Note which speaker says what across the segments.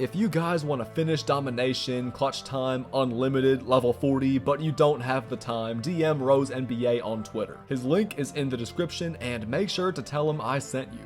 Speaker 1: If you guys want to finish domination, clutch time, unlimited, level 40, but you don't have the time, DM Rose NBA on Twitter. His link is in the description, and make sure to tell him I sent you.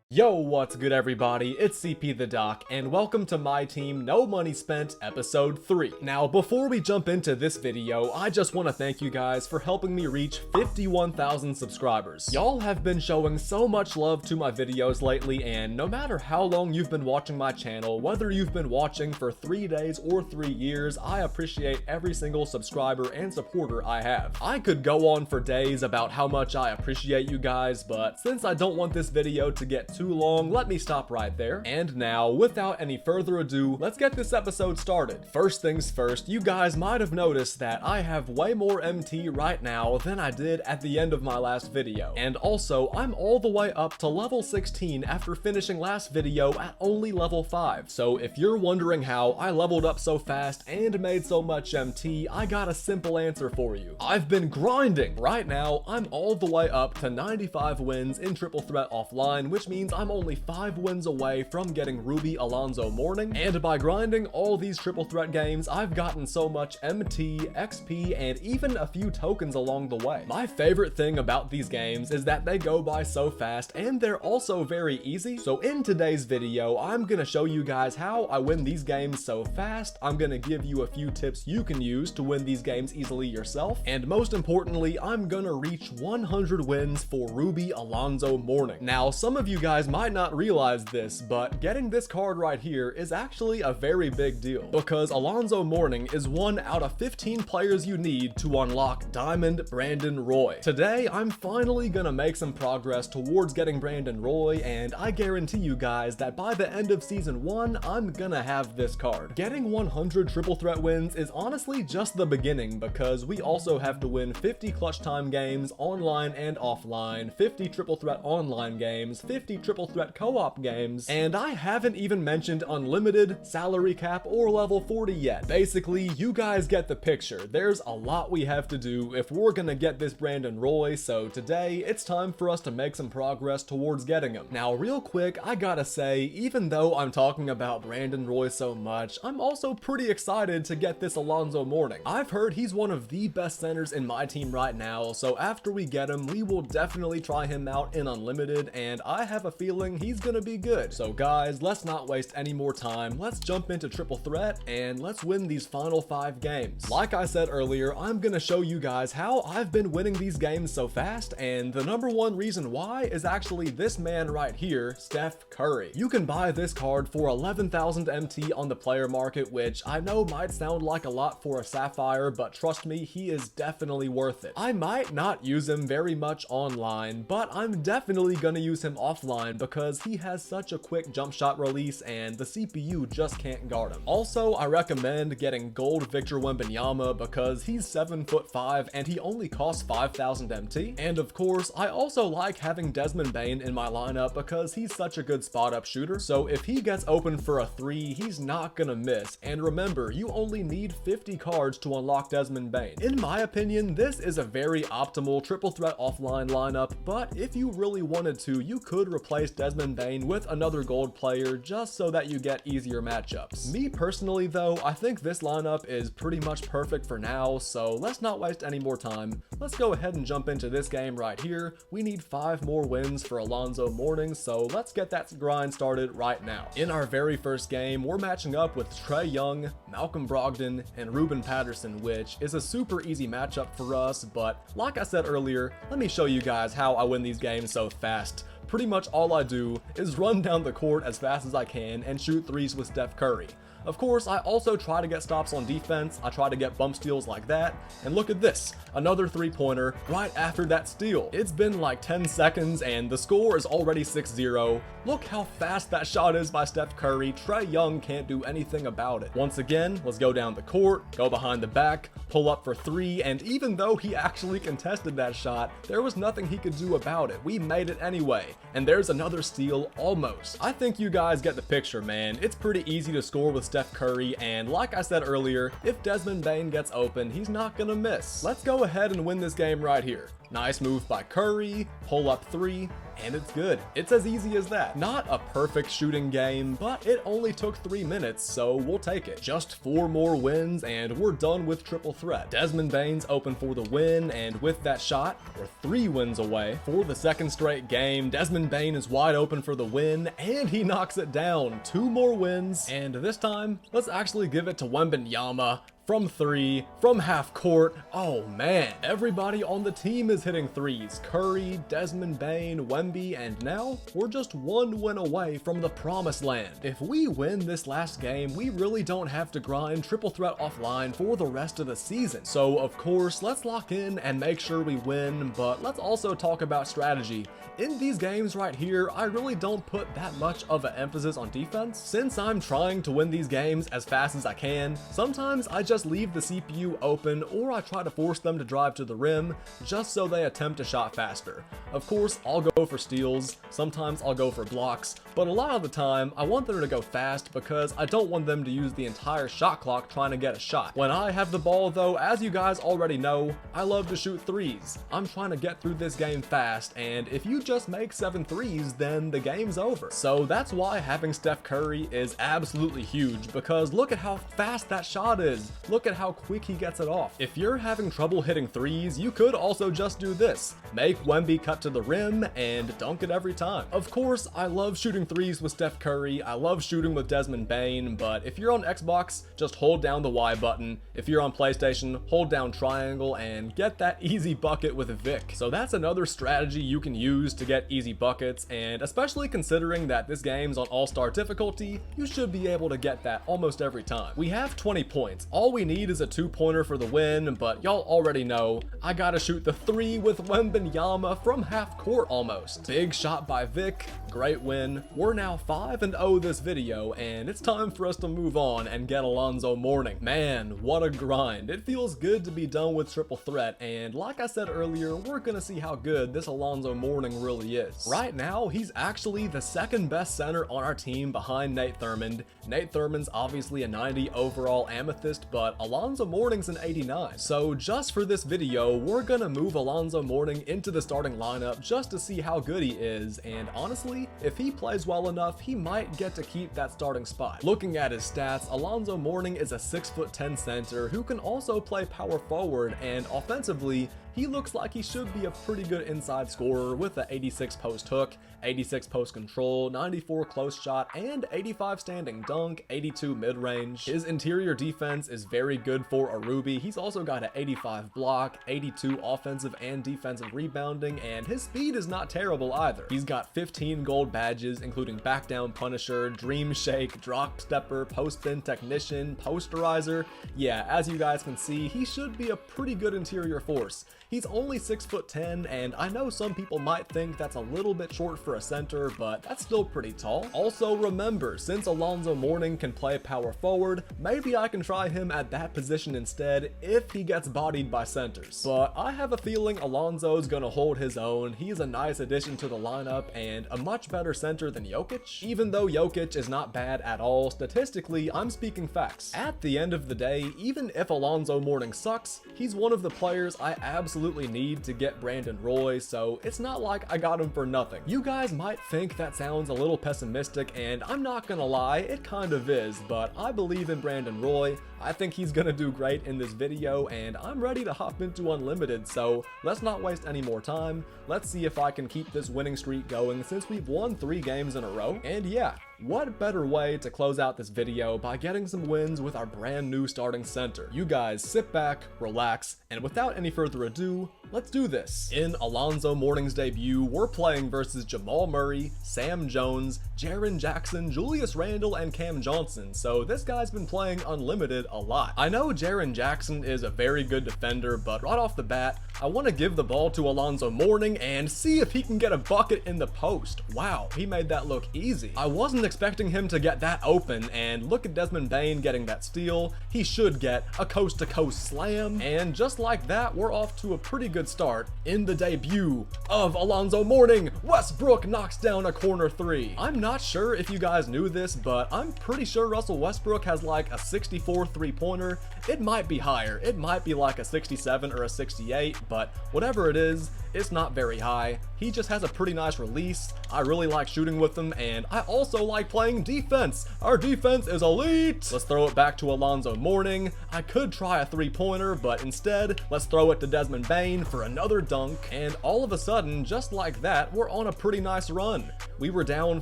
Speaker 1: Yo, what's good everybody, it's CP the Doc, and welcome to My Team No Money Spent episode 3. Now, before we jump into this video, I just want to thank you guys for helping me reach 51,000 subscribers. Y'all have been showing so much love to my videos lately, and no matter how long you've been watching my channel, whether you've been watching for 3 days or 3 years, I appreciate every single subscriber and supporter I have. I could go on for days about how much I appreciate you guys, but since I don't want this video to get too long, let me stop right there. And now, without any further ado, let's get this episode started. First things first, you guys might have noticed that I have way more MT right now than I did at the end of my last video. And also, I'm all the way up to level 16 after finishing last video at only level 5. So if you're wondering how I leveled up so fast and made so much MT, I got a simple answer for you. I've been grinding. Right now, I'm all the way up to 95 wins in Triple Threat Offline, which means I'm only 5 wins away from getting Ruby Alonzo Mourning, and by grinding all these triple threat games, I've gotten so much MT, XP, and even a few tokens along the way. My favorite thing about these games is that they go by so fast, and they're also very easy. So in today's video, I'm gonna show you guys how I win these games so fast. I'm gonna give you a few tips you can use to win these games easily yourself, and most importantly, I'm gonna reach 100 wins for Ruby Alonzo Mourning. Now, some of you guys might not realize this, but getting this card right here is actually a very big deal, because Alonzo Mourning is 1 out of 15 players you need to unlock Diamond Brandon Roy. Today, I'm finally gonna make some progress towards getting Brandon Roy, and I guarantee you guys that by the end of Season 1, I'm gonna have this card. Getting 100 triple threat wins is honestly just the beginning, because we also have to win 50 clutch time games online and offline, 50 triple threat online games, 50 triple threat co-op games, and I haven't even mentioned unlimited, salary cap, or level 40 yet. Basically, you guys get the picture. There's a lot we have to do if we're gonna get this Brandon Roy, so today it's time for us to make some progress towards getting him. Now, real quick, I gotta say, even though I'm talking about Brandon Roy so much, I'm also pretty excited to get this Alonzo Mourning. I've heard he's one of the best centers in my team right now, so after we get him, we will definitely try him out in unlimited, and I have a feeling he's gonna be good. So guys, let's not waste any more time. Let's jump into triple threat and let's win these final 5 games. Like I said earlier, I'm gonna show you guys how I've been winning these games so fast, and the #1 reason why is actually this man right here, Steph Curry. You can buy this card for 11,000 MT on the player market, which I know might sound like a lot for a Sapphire, but trust me, he is definitely worth it. I might not use him very much online, but I'm definitely gonna use him offline because he has such a quick jump shot release and the CPU just can't guard him. Also, I recommend getting gold Victor Wembanyama because he's 7'5" and he only costs 5,000 MT. And of course, I also like having Desmond Bane in my lineup because he's such a good spot up shooter. So if he gets open for a 3, he's not gonna miss. And remember, you only need 50 cards to unlock Desmond Bane. In my opinion, this is a very optimal triple threat offline lineup, but if you really wanted to, you could replace Desmond Bane with another gold player just so that you get easier matchups. Me personally though, I think this lineup is pretty much perfect for now, so let's not waste any more time. Let's go ahead and jump into this game right here. We need 5 more wins for Alonzo Mourning, so let's get that grind started right now. In our very first game, we're matching up with Trae Young, Malcolm Brogdon, and Ruben Patterson, which is a super easy matchup for us, but like I said earlier, let me show you guys how I win these games so fast. Pretty much all I do is run down the court as fast as I can and shoot 3s with Steph Curry. Of course, I also try to get stops on defense, I try to get bump steals like that, and look at this, another 3-pointer right after that steal. It's been like 10 seconds and the score is already 6-0. Look how fast that shot is by Steph Curry. Trae Young can't do anything about it. Once again, let's go down the court, go behind the back, pull up for 3, and even though he actually contested that shot, there was nothing he could do about it. We made it anyway, and there's another steal almost. I think you guys get the picture, man. It's pretty easy to score with Steph Curry, and like I said earlier, if Desmond Bane gets open, he's not gonna miss. Let's go ahead and win this game right here. Nice move by Curry, pull up 3, and it's good. It's as easy as that. Not a perfect shooting game, but it only took 3 minutes, so we'll take it. Just 4 more wins, and we're done with triple threat. Desmond Bane's open for the win, and with that shot, we're 3 wins away. For the second straight game, Desmond Bane is wide open for the win, and he knocks it down. 2 more wins, and this time, let's actually give it to Wembanyama. From 3, from half court. Oh man, everybody on the team is hitting threes. Curry, Desmond Bane, Wemby, and now we're just 1 win away from the promised land. If we win this last game, we really don't have to grind triple threat offline for the rest of the season. So of course, let's lock in and make sure we win, but let's also talk about strategy. In these games right here, I really don't put that much of an emphasis on defense. Since I'm trying to win these games as fast as I can, sometimes I just leave the CPU open, or I try to force them to drive to the rim just so they attempt a shot faster. Of course, I'll go for steals, sometimes I'll go for blocks, but a lot of the time I want them to go fast because I don't want them to use the entire shot clock trying to get a shot. When I have the ball though, as you guys already know, I love to shoot threes. I'm trying to get through this game fast, and if you just make 7 threes, then the game's over. So that's why having Steph Curry is absolutely huge, because look at how fast that shot is. Look at how quick he gets it off. If you're having trouble hitting threes, you could also just do this. Make Wemby cut to the rim and dunk it every time. Of course, I love shooting threes with Steph Curry. I love shooting with Desmond Bane, but if you're on Xbox, just hold down the Y button. If you're on PlayStation, hold down triangle and get that easy bucket with Vic. So that's another strategy you can use to get easy buckets, and especially considering that this game's on all-star difficulty, you should be able to get that almost every time. We have 20 points. All we need is a 2-pointer for the win, but y'all already know I gotta shoot the 3 with Wembanyama from half court almost. Big shot by Vic, great win. We're now 5-0 this video, and it's time for us to move on and get Alonzo Mourning. Man, what a grind. It feels good to be done with triple threat, and like I said earlier, we're gonna see how good this Alonzo Mourning really is. Right now, he's actually the 2nd best center on our team behind Nate Thurmond. Nate Thurmond's obviously a 90 overall amethyst, but Alonzo Mourning's an 89. So just for this video, we're gonna move Alonzo Mourning into the starting lineup just to see how good he is, and honestly, if he plays well enough, he might get to keep that starting spot. Looking at his stats, Alonzo Mourning is a 6'10" center who can also play power forward, and offensively, he looks like he should be a pretty good inside scorer with an 86 post hook, 86 post control, 94 close shot, and 85 standing dunk, 82 mid-range. His interior defense is very good for a Ruby. He's also got an 85 block, 82 offensive and defensive rebounding, and his speed is not terrible either. He's got 15 gold badges, including back down punisher, dream shake, drop stepper, post spin technician, posterizer. Yeah, as you guys can see, he should be a pretty good interior force. He's only 6'10", and I know some people might think that's a little bit short for a center, but that's still pretty tall. Also remember, since Alonzo Mourning can play power forward, maybe I can try him at that position instead if he gets bodied by centers. But I have a feeling Alonzo's gonna hold his own. He's a nice addition to the lineup and a much better center than Jokic. Even though Jokic is not bad at all, statistically, I'm speaking facts. At the end of the day, even if Alonzo Mourning sucks, he's one of the players I absolutely need to get Brandon Roy, so it's not like I got him for nothing. You guys might think that sounds a little pessimistic, and I'm not gonna lie, it kind of is, but I believe in Brandon Roy. I think he's gonna do great in this video, and I'm ready to hop into Unlimited, so let's not waste any more time. Let's see if I can keep this winning streak going since we've won 3 games in a row. And yeah, what better way to close out this video by getting some wins with our brand new starting center. You guys sit back, relax, and without any further ado, let's do this. In Alonzo Mourning's debut, we're playing versus Jamal Murray, Sam Jones, Jaren Jackson, Julius Randle, and Cam Johnson, so this guy's been playing Unlimited a lot. I know Jaren Jackson is a very good defender, but right off the bat, I want to give the ball to Alonzo Mourning and see if he can get a bucket in the post. Wow, he made that look easy. I wasn't expecting him to get that open, and look at Desmond Bane getting that steal. He should get a coast-to-coast slam, and just like that, we're off to a pretty good start in the debut of Alonzo Mourning. Westbrook knocks down a corner 3. I'm not sure if you guys knew this, but I'm pretty sure Russell Westbrook has like a 64 three-pointer. It might be higher. It might be like a 67 or a 68, but whatever it is it's not very high. He just has a pretty nice release. I really like shooting with him, and I also like playing defense. Our defense is elite. Let's throw it back to Alonzo Mourning. I could try a three-pointer, but instead, let's throw it to Desmond Bane for another dunk, and all of a sudden, just like that, we're on a pretty nice run. We were down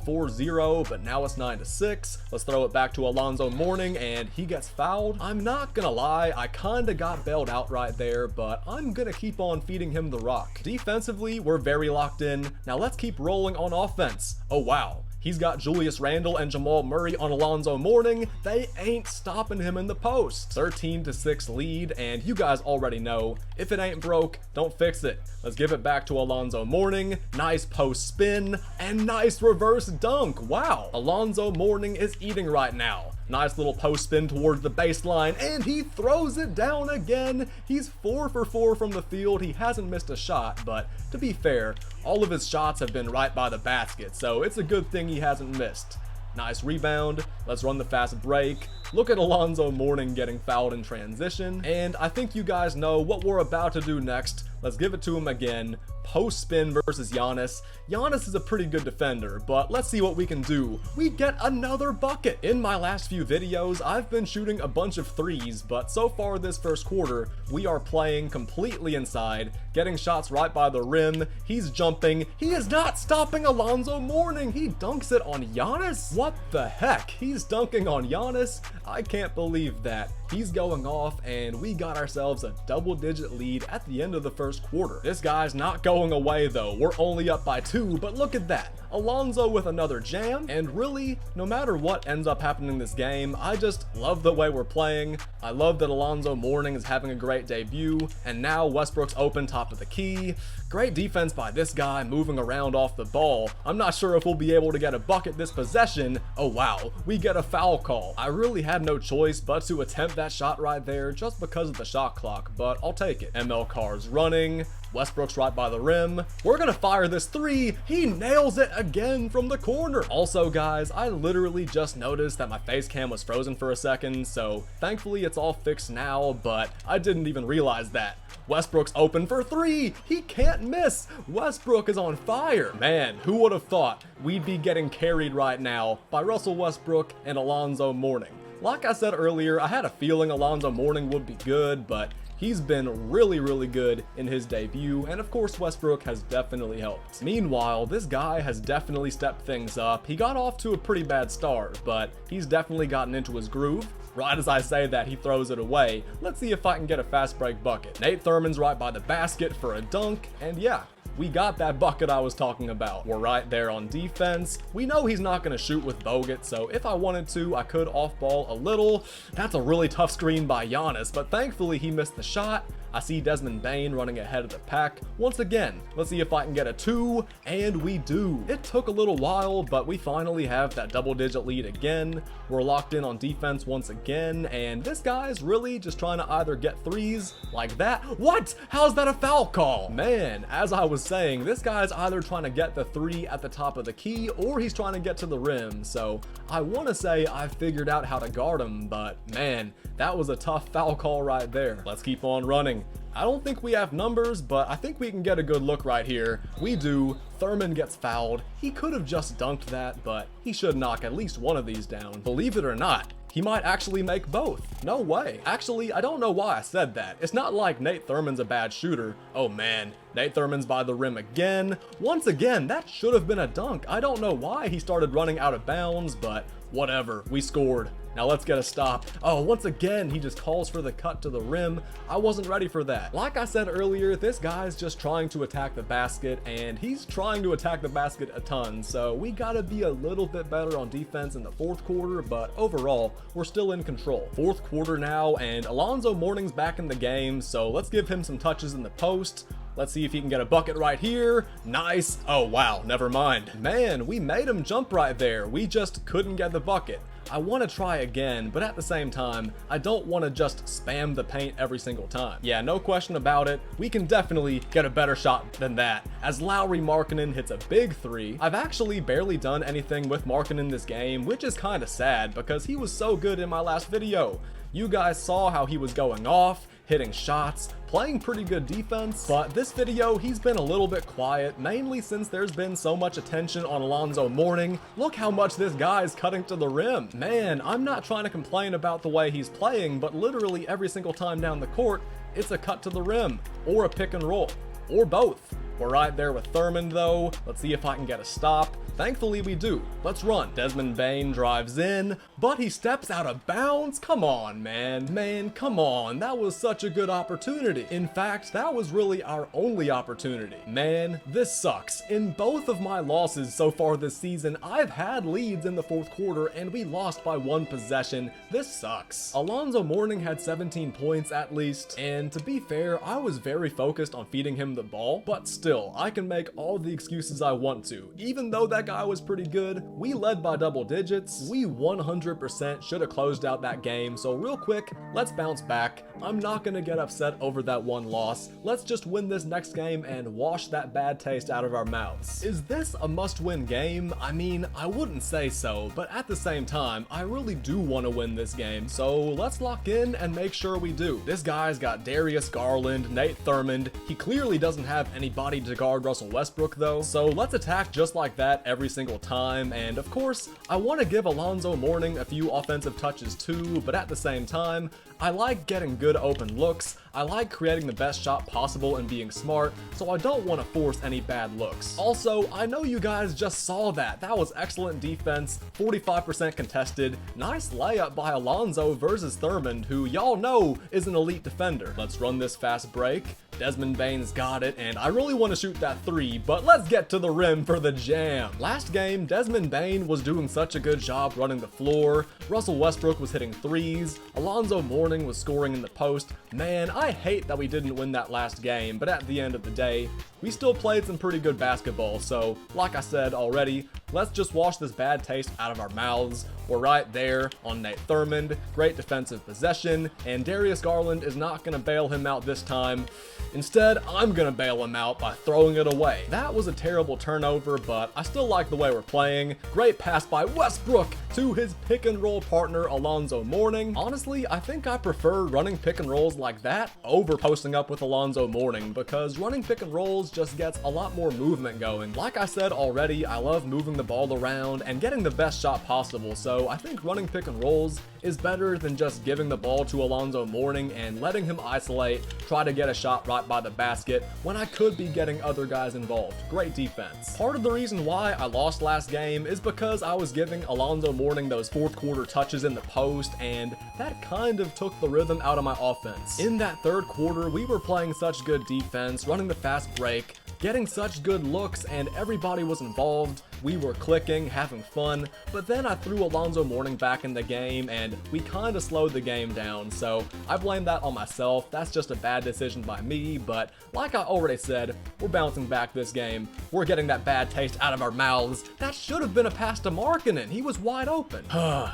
Speaker 1: 4-0, but now it's 9-6. Let's throw it back to Alonzo Mourning, and he gets fouled. I'm not gonna lie, I kinda got bailed out right there, but I'm gonna keep on feeding him the rock. Defensively, we're very locked in. Now let's keep rolling on offense. Oh wow. He's got Julius Randle and Jamal Murray on Alonzo Mourning. They ain't stopping him in the post. 13-6 lead, and you guys already know, if it ain't broke, don't fix it. Let's give it back to Alonzo Mourning. Nice post spin, and nice reverse dunk. Wow, Alonzo Mourning is eating right now. Nice little post spin towards the baseline, and he throws it down again. He's 4 for 4 from the field. He hasn't missed a shot, but to be fair, all of his shots have been right by the basket, so it's a good thing he hasn't missed. Nice rebound. Let's run the fast break. Look at Alonzo Mourning getting fouled in transition, and I think you guys know what we're about to do next. Let's give it to him again. Post spin versus Giannis. Giannis is a pretty good defender, but let's see what we can do. We get another bucket. In my last few videos, I've been shooting a bunch of threes, but so far this first quarter, we are playing completely inside, getting shots right by the rim. He's jumping. He is not stopping Alonzo Mourning. He dunks it on Giannis. What the heck? He's dunking on Giannis. I can't believe that. He's going off, and we got ourselves a double-digit lead at the end of the first quarter. This guy's not going away though. We're only up by 2, but look at that. Alonzo with another jam, and really, no matter what ends up happening in this game, I just love the way we're playing. I love that Alonzo Mourning is having a great debut, and now Westbrook's open top of the key. Great defense by this guy moving around off the ball. I'm not sure if we'll be able to get a bucket this possession. Oh wow, we get a foul call. I really had no choice but to attempt that shot right there just because of the shot clock, but I'll take it. ML Carr's running. Westbrook's right by the rim. We're gonna fire this 3. He nails it again from the corner. Also guys, I literally just noticed that my face cam was frozen for a second, so thankfully it's all fixed now, but I didn't even realize that. Westbrook's open for 3. He can't miss. Westbrook is on fire. Man, who would have thought we'd be getting carried right now by Russell Westbrook and Alonzo Mourning? Like I said earlier, I had a feeling Alonzo Mourning would be good, but he's been really good in his debut, and of course Westbrook has definitely helped. Meanwhile, this guy has definitely stepped things up. He got off to a pretty bad start, but he's definitely gotten into his groove. Right as I say that, he throws it away. Let's see if I can get a fast break bucket. Nate Thurman's right by the basket for a dunk, and yeah, we got that bucket I was talking about. We're right there on defense. We know he's not going to shoot with Bogut, so if I wanted to, I could off-ball a little. That's a really tough screen by Giannis, but thankfully he missed the shot. I see Desmond Bane running ahead of the pack. Once again, let's see if I can get a 2, and we do. It took a little while, but we finally have that double-digit lead again. We're locked in on defense once again, and this guy's really just trying to either get 3s like that. What? How's that a foul call? Man, as I was saying, this guy's either trying to get the 3 at the top of the key, or he's trying to get to the rim, so I want to say I figured out how to guard him, but man, that was a tough foul call right there. Let's keep on running. I don't think we have numbers, but I think we can get a good look right here. We do. Thurman gets fouled. He could have just dunked that, but he should knock at least one of these down. Believe it or not, he might actually make both. No way. Actually, I don't know why I said that. It's not like Nate Thurman's a bad shooter. Oh man, Nate Thurman's by the rim again. Once again, that should have been a dunk. I don't know why he started running out of bounds, but whatever, we scored. Now let's get a stop. Oh, once again, he just calls for the cut to the rim. I wasn't ready for that. Like I said earlier, this guy's just trying to attack the basket, and he's trying to attack the basket a ton, so we gotta be a little bit better on defense in the fourth quarter, but overall, we're still in control. Fourth quarter now, and Alonzo Mourning's back in the game, so let's give him some touches in the post. Let's see if he can get a bucket right here. Nice. Oh, wow. Never mind. Man, we made him jump right there. We just couldn't get the bucket. I want to try again, but at the same time, I don't want to just spam the paint every single time. Yeah, no question about it. We can definitely get a better shot than that, as Lauri Markkanen hits a big 3. I've actually barely done anything with Markkanen this game, which is kind of sad because he was so good in my last video. You guys saw how he was going off. hitting shots, playing pretty good defense. But this video, he's been a little bit quiet, mainly since there's been so much attention on Alonzo Mourning. Look how much this guy's cutting to the rim. Man, I'm not trying to complain about the way he's playing, but literally every single time down the court, it's a cut to the rim, or a pick and roll, or both. We're right there with Thurmond though. Let's see if I can get a stop. Thankfully we do. Let's run. Desmond Bane drives in, but he steps out of bounds. Come on, man. Man, come on. That was such a good opportunity. In fact, that was really our only opportunity. Man, this sucks. In both of my losses so far this season, I've had leads in the fourth quarter and we lost by 1 possession. This sucks. Alonzo Mourning had 17 points at least, and to be fair, I was very focused on feeding him the ball, but still, I can make all the excuses I want to. Even though that guy was pretty good, we led by double digits. We 100% should have closed out that game, so real quick, let's bounce back. I'm not gonna get upset over that one loss. Let's just win this next game and wash that bad taste out of our mouths. Is this a must-win game? I mean, I wouldn't say so, but at the same time, I really do want to win this game, so let's lock in and make sure we do. This guy's got Darius Garland, Nate Thurmond. He clearly doesn't have anybody to guard Russell Westbrook though, so let's attack just like that every single time. And of course, I want to give Alonzo Mourning a few offensive touches too, but at the same time, I like getting good open looks. I like creating the best shot possible and being smart, so I don't want to force any bad looks. Also, I know you guys just saw that. That was excellent defense, 45% contested. Nice layup by Alonzo versus Thurmond, who y'all know is an elite defender. Let's run this fast break. Desmond Bane's got it, and I really want to shoot that 3, but let's get to the rim for the jam. Last game, Desmond Bane was doing such a good job running the floor. Russell Westbrook was hitting 3s. Alonzo Mourning was scoring in the post. Man, I hate that we didn't win that last game, but at the end of the day, we still played some pretty good basketball, so like I said already, let's just wash this bad taste out of our mouths. We're right there on Nate Thurmond, great defensive possession, and Darius Garland is not going to bail him out this time. Instead, I'm going to bail him out by throwing it away. That was a terrible turnover, but I still like the way we're playing. Great pass by Westbrook to his pick and roll partner Alonzo Mourning. Honestly, I think I prefer running pick and rolls like that over posting up with Alonzo Mourning, because running pick and rolls just gets a lot more movement going. Like I said already, I love moving the ball around and getting the best shot possible, so I think running pick and rolls is better than just giving the ball to Alonzo Mourning and letting him isolate, try to get a shot right by the basket when I could be getting other guys involved. Great defense. Part of the reason why I lost last game is because I was giving Alonzo Mourning those fourth quarter touches in the post, and that kind of took the rhythm out of my offense. In that third quarter, we were playing such good defense, running the fast break, getting such good looks, and everybody was involved. We were clicking, having fun, but then I threw Alonzo Mourning back in the game and we kind of slowed the game down, so I blame that on myself. That's just a bad decision by me, but like I already said, we're bouncing back this game. We're getting that bad taste out of our mouths. That should have been a pass to Markkanen. He was wide open.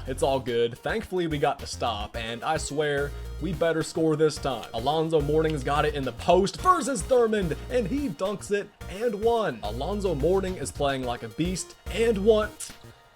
Speaker 1: It's all good. Thankfully, we got the stop, and I swear, we better score this time. Alonzo Mourning's got it in the post versus Thurmond, and he dunks it and one. Alonzo Mourning is playing like a beast and one.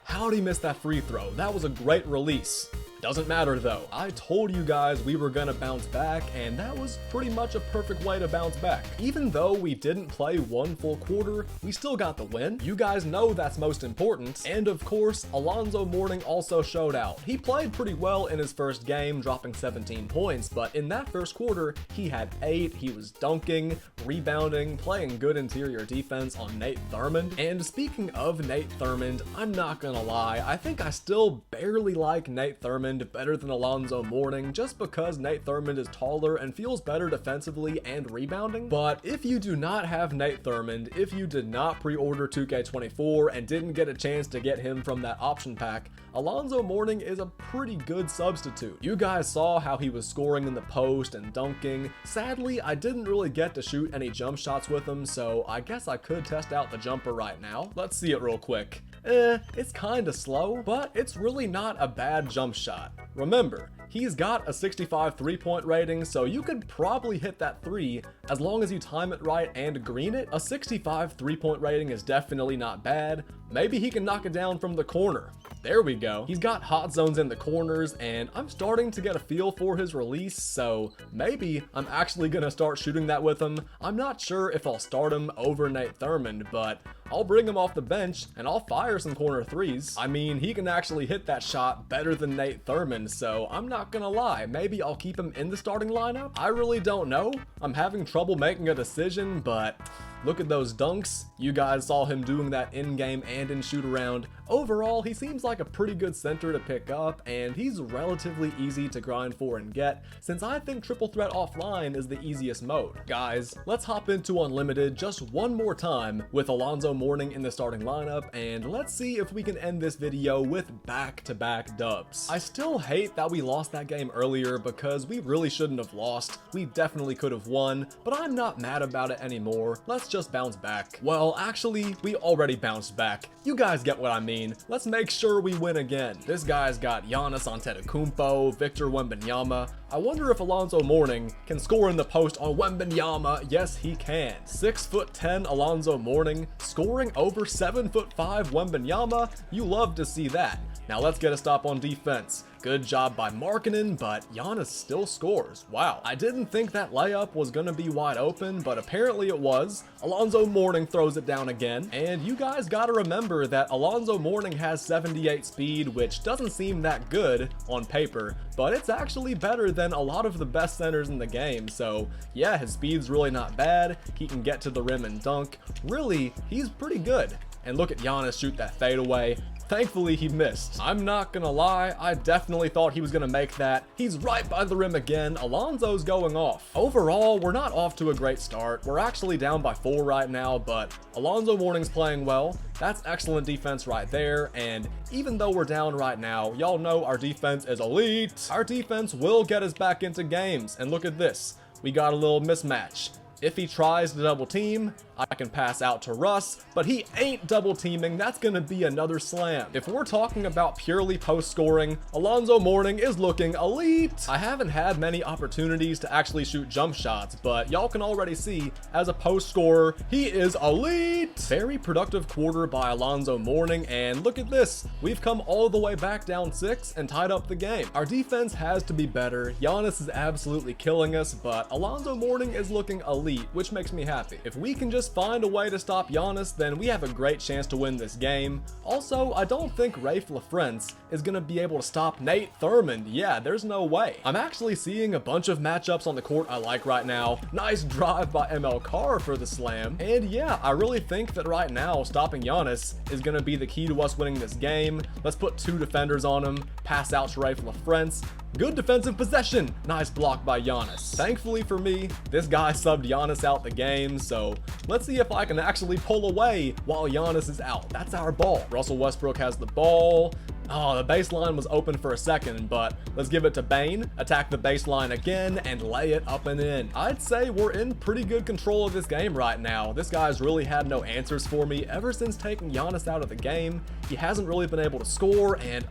Speaker 1: How'd he miss that free throw? That was a great release. Doesn't matter though. I told you guys we were gonna bounce back, and that was pretty much a perfect way to bounce back. Even though we didn't play one full quarter, we still got the win. You guys know that's most important. And of course, Alonzo Mourning also showed out. He played pretty well in his first game, dropping 17 points, but in that first quarter, he had 8. He was dunking, rebounding, playing good interior defense on Nate Thurmond. And speaking of Nate Thurmond, I'm not gonna lie, I think I still barely like Nate Thurmond better than Alonzo Mourning, just because Nate Thurmond is taller and feels better defensively and rebounding. But if you do not have Nate Thurmond, if you did not pre-order 2K24 and didn't get a chance to get him from that option pack, Alonzo Mourning is a pretty good substitute. You guys saw how he was scoring in the post and dunking. Sadly, I didn't really get to shoot any jump shots with him, so I guess I could test out the jumper right now. Let's see it real quick. It's kinda slow, but it's really not a bad jump shot. Remember, he's got a 65 3-point rating, so you could probably hit that 3 As long as you time it right and green it, a 65 3-point rating is definitely not bad. Maybe he can knock it down from the corner. There we go. He's got hot zones in the corners, and I'm starting to get a feel for his release, so maybe I'm actually gonna start shooting that with him. I'm not sure if I'll start him over Nate Thurmond, but I'll bring him off the bench and I'll fire some corner threes. I mean, he can actually hit that shot better than Nate Thurmond, so I'm not gonna lie. Maybe I'll keep him in the starting lineup. I really don't know. I'm having trouble making a decision, but look at those dunks. You guys saw him doing that in-game and in shoot-around. Overall, he seems like a pretty good center to pick up, and he's relatively easy to grind for and get, since I think triple threat offline is the easiest mode. Guys, let's hop into Unlimited just one more time with Alonzo Mourning in the starting lineup, and let's see if we can end this video with back-to-back dubs. I still hate that we lost that game earlier because we really shouldn't have lost. We definitely could have won, but I'm not mad about it anymore. Let's just bounce back. Well, actually, we already bounced back. You guys get what I mean. Let's make sure we win again. This guy's got Giannis Antetokounmpo, Victor Wembanyama. I wonder if Alonzo Mourning can score in the post on Wembanyama. Yes, he can. 6'10" Alonzo Mourning scoring over 7'5" Wembanyama. You love to see that. Now let's get a stop on defense. Good job by Markkanen, but Giannis still scores. Wow. I didn't think that layup was gonna be wide open, but apparently it was. Alonzo Mourning throws it down again, and you guys gotta remember that Alonzo Mourning has 78 speed, which doesn't seem that good on paper, but it's actually better than a lot of the best centers in the game. So yeah, his speed's really not bad. He can get to the rim and dunk. Really, he's pretty good. And look at Giannis shoot that fadeaway. Thankfully, he missed. I'm not gonna lie, I definitely thought he was gonna make that. He's right by the rim again. Alonzo's going off. Overall, we're not off to a great start. We're actually down by 4 right now, but Alonzo Mourning's playing well. That's excellent defense right there, and even though we're down right now, y'all know our defense is elite. Our defense will get us back into games, and look at this. We got a little mismatch. If he tries to double team, I can pass out to Russ, but he ain't double teaming. That's gonna be another slam. If we're talking about purely post scoring, Alonzo Mourning is looking elite. I haven't had many opportunities to actually shoot jump shots, but y'all can already see as a post scorer, he is elite. Very productive quarter by Alonzo Mourning, and look at this. We've come all the way back down 6 and tied up the game. Our defense has to be better. Giannis is absolutely killing us, but Alonzo Mourning is looking elite, which makes me happy. If we can just find a way to stop Giannis, then we have a great chance to win this game. Also, I don't think Rafe LaFrentz is gonna be able to stop Nate Thurmond. Yeah, there's no way. I'm actually seeing a bunch of matchups on the court I like right now. Nice drive by ML Carr for the slam. And yeah, I really think that right now, stopping Giannis is gonna be the key to us winning this game. Let's put 2 defenders on him, pass out to Rafe LaFrentz. Good defensive possession. Nice block by Giannis. Thankfully for me, this guy subbed Giannis out the game, so let's see if I can actually pull away while Giannis is out. That's our ball. Russell Westbrook has the ball. Oh, the baseline was open for a second, but let's give it to Bane, attack the baseline again, and lay it up and in. I'd say we're in pretty good control of this game right now. This guy's really had no answers for me ever since taking Giannis out of the game. He hasn't really been able to score, and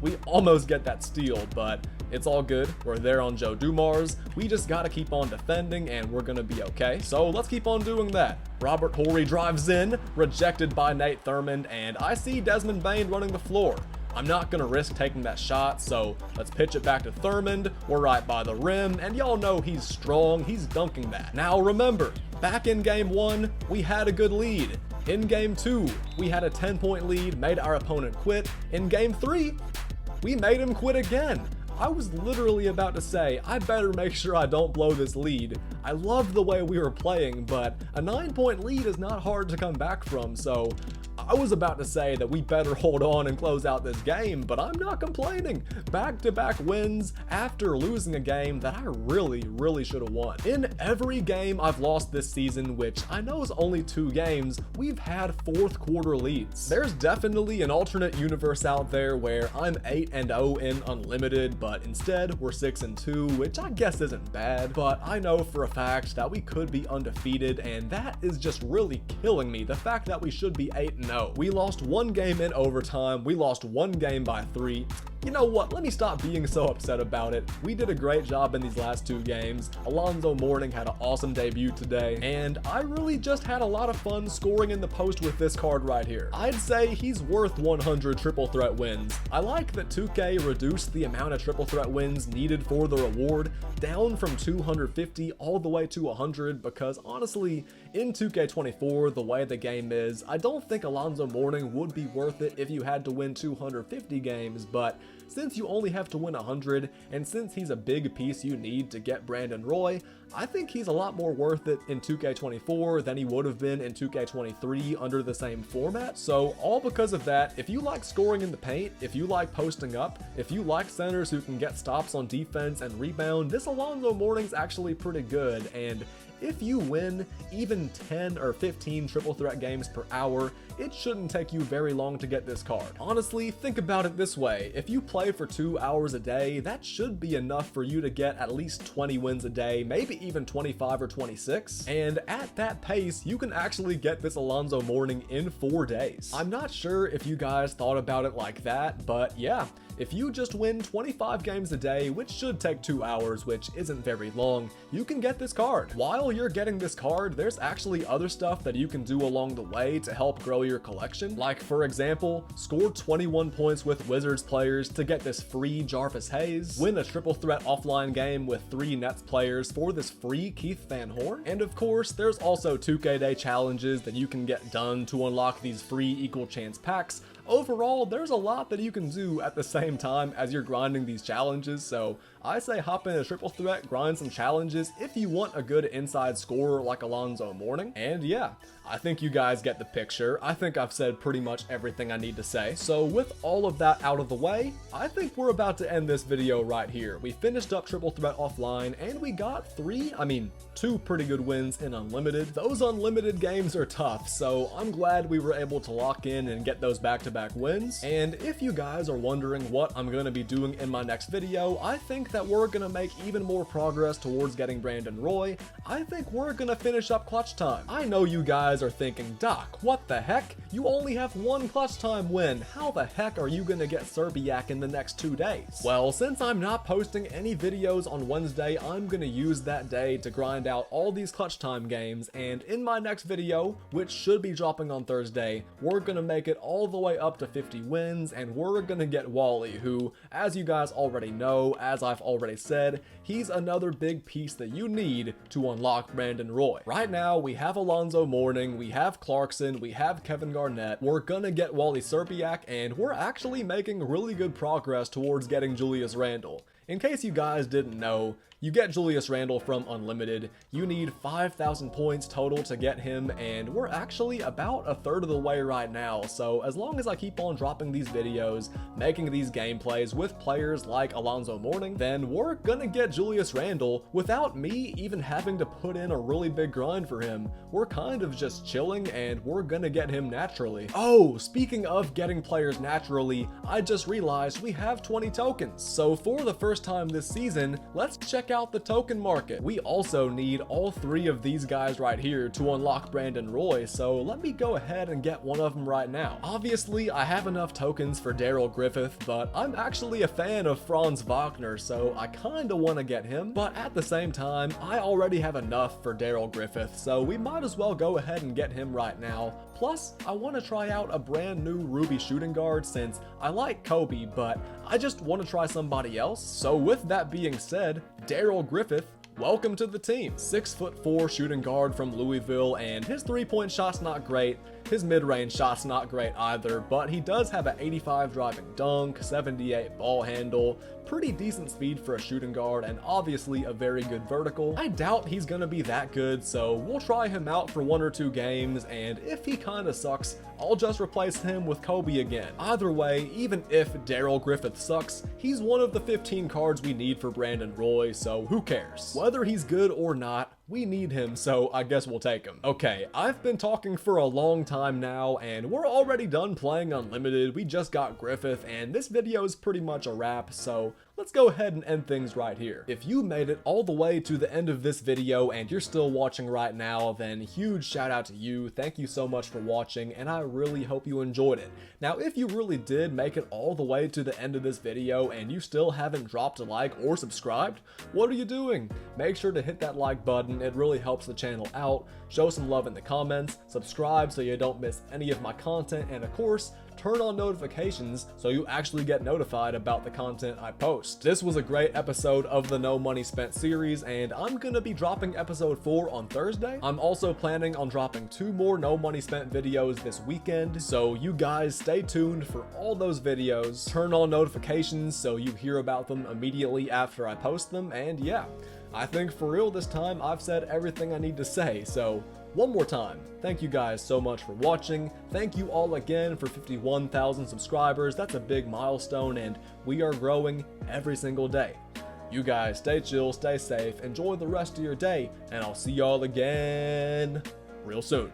Speaker 1: we almost get that steal, but it's all good. We're there on Joe Dumars. We just gotta keep on defending and we're gonna be okay. So let's keep on doing that. Robert Horry drives in, rejected by Nate Thurmond, and I see Desmond Bane running the floor. I'm not gonna risk taking that shot, so let's pitch it back to Thurmond. We're right by the rim, and y'all know he's strong. He's dunking that. Now remember, back in game 1, we had a good lead. In game 2, we had a 10-point lead, made our opponent quit. In game 3, we made him quit again. I was literally about to say, I better make sure I don't blow this lead. I loved the way we were playing, but a 9-point lead is not hard to come back from, so I was about to say that we better hold on and close out this game, but I'm not complaining. Back-to-back wins after losing a game that I really should have won. In every game I've lost this season, which I know is only 2 games, we've had 4th quarter leads. There's definitely an alternate universe out there where I'm 8-0 in Unlimited, but instead we're 6-2, which I guess isn't bad, but I know for a fact that we could be undefeated, and that is just really killing me, the fact that we should be 8-0. We lost 1 game in overtime, we lost 1 game by 3. you know what, let me stop being so upset about it. We did a great job in these last 2 games. Alonzo Mourning had an awesome debut today, and I really just had a lot of fun scoring in the post with this card right here. I'd say he's worth 100 triple threat wins. I like that 2K reduced the amount of triple threat wins needed for the reward down from 250 all the way to 100, because honestly, in 2K24, the way the game is, I don't think Alonzo Mourning would be worth it if you had to win 250 games, but since you only have to win 100, and since he's a big piece you need to get Brandon Roy, I think he's a lot more worth it in 2K24 than he would have been in 2K23 under the same format. So all because of that, if you like scoring in the paint, if you like posting up, if you like centers who can get stops on defense and rebound, this Alonzo Mourning's actually pretty good. And if you win even 10 or 15 triple threat games per hour, it shouldn't take you very long to get this card. Honestly, think about it this way. If you play for 2 hours a day, that should be enough for you to get at least 20 wins a day, maybe even 25 or 26. And at that pace, you can actually get this Alonzo Mourning in 4 days. I'm not sure if you guys thought about it like that, but yeah, if you just win 25 games a day, which should take 2 hours, which isn't very long, you can get this card. While you're getting this card, there's actually other stuff that you can do along the way to help grow your collection. Like, for example, score 21 points with Wizards players to get this free Jarvis Hayes, win a triple threat offline game with 3 Nets players for this free Keith Van Horn, and of course, there's also 2K Day challenges that you can get done to unlock these free equal chance packs. Overall, there's a lot that you can do at the same time as you're grinding these challenges, so I say hop in a triple threat, grind some challenges if you want a good inside scorer like Alonzo Mourning. And yeah, I think you guys get the picture. I think I've said pretty much everything I need to say. So with all of that out of the way, I think we're about to end this video right here. We finished up triple threat offline and we got 2 pretty good wins in unlimited. Those unlimited games are tough, so I'm glad we were able to lock in and get those back-to-back wins. And if you guys are wondering what I'm going to be doing in my next video, I think that we're going to make even more progress towards getting Brandon Roy. I think we're going to finish up clutch time. I know you guys are thinking, Doc, what the heck? You only have 1 clutch time win. How the heck are you going to get Serbiak in the next 2 days? Well, since I'm not posting any videos on Wednesday, I'm going to use that day to grind out all these clutch time games, and in my next video, which should be dropping on Thursday, we're going to make it all the way up to 50 wins, and we're going to get Wally, who, as you guys already know, as I've already said, he's another big piece that you need to unlock Brandon Roy. Right now, we have Alonzo Mourning, we have Clarkson, we have Kevin Garnett, we're gonna get Wally Serbiak, and we're actually making really good progress towards getting Julius Randle. In case you guys didn't know, you get Julius Randle from Unlimited, you need 5,000 points total to get him, and we're actually about a third of the way right now, so as long as I keep on dropping these videos, making these gameplays with players like Alonzo Mourning, then we're gonna get Julius Randle without me even having to put in a really big grind for him. We're kind of just chilling, and we're gonna get him naturally. Oh, speaking of getting players naturally, I just realized we have 20 tokens, so for the first time this season, let's check out the token market. We also need all 3 of these guys right here to unlock Brandon Roy, so let me go ahead and get one of them right now. Obviously, I have enough tokens for Daryl Griffith, but I'm actually a fan of Franz Wagner, so I kinda wanna get him, but at the same time, I already have enough for Daryl Griffith, so we might as well go ahead and get him right now. Plus, I want to try out a brand new Ruby shooting guard since I like Kobe, but I just want to try somebody else. So with that being said, Daryl Griffith, welcome to the team. 6'4" shooting guard from Louisville, and his 3-point shot's not great. His mid-range shot's not great either, but he does have an 85 driving dunk, 78 ball handle, pretty decent speed for a shooting guard, and obviously a very good vertical. I doubt he's gonna be that good, so we'll try him out for 1 or 2 games, and if he kinda sucks, I'll just replace him with Kobe again. Either way, even if Daryl Griffith sucks, he's one of the 15 cards we need for Brandon Roy, so who cares? Whether he's good or not, we need him, so I guess we'll take him. Okay, I've been talking for a long time now, and we're already done playing Unlimited. We just got Griffith, and this video is pretty much a wrap, so let's go ahead and end things right here. If you made it all the way to the end of this video and you're still watching right now, then huge shout out to you. Thank you so much for watching, and I really hope you enjoyed it. Now, if you really did make it all the way to the end of this video and you still haven't dropped a like or subscribed, what are you doing? Make sure to hit that like button. It really helps the channel out. Show some love in the comments, subscribe so you don't miss any of my content, and of course, turn on notifications so you actually get notified about the content I post. This was a great episode of the No Money Spent series, and I'm gonna be dropping episode 4 on Thursday. I'm also planning on dropping 2 more No Money Spent videos this weekend, so you guys stay tuned for all those videos. Turn on notifications so you hear about them immediately after I post them, and yeah, I think for real this time I've said everything I need to say, so one more time, thank you guys so much for watching. Thank you all again for 51,000 subscribers. That's a big milestone, and we are growing every single day. You guys stay chill, stay safe, enjoy the rest of your day, and I'll see y'all again real soon.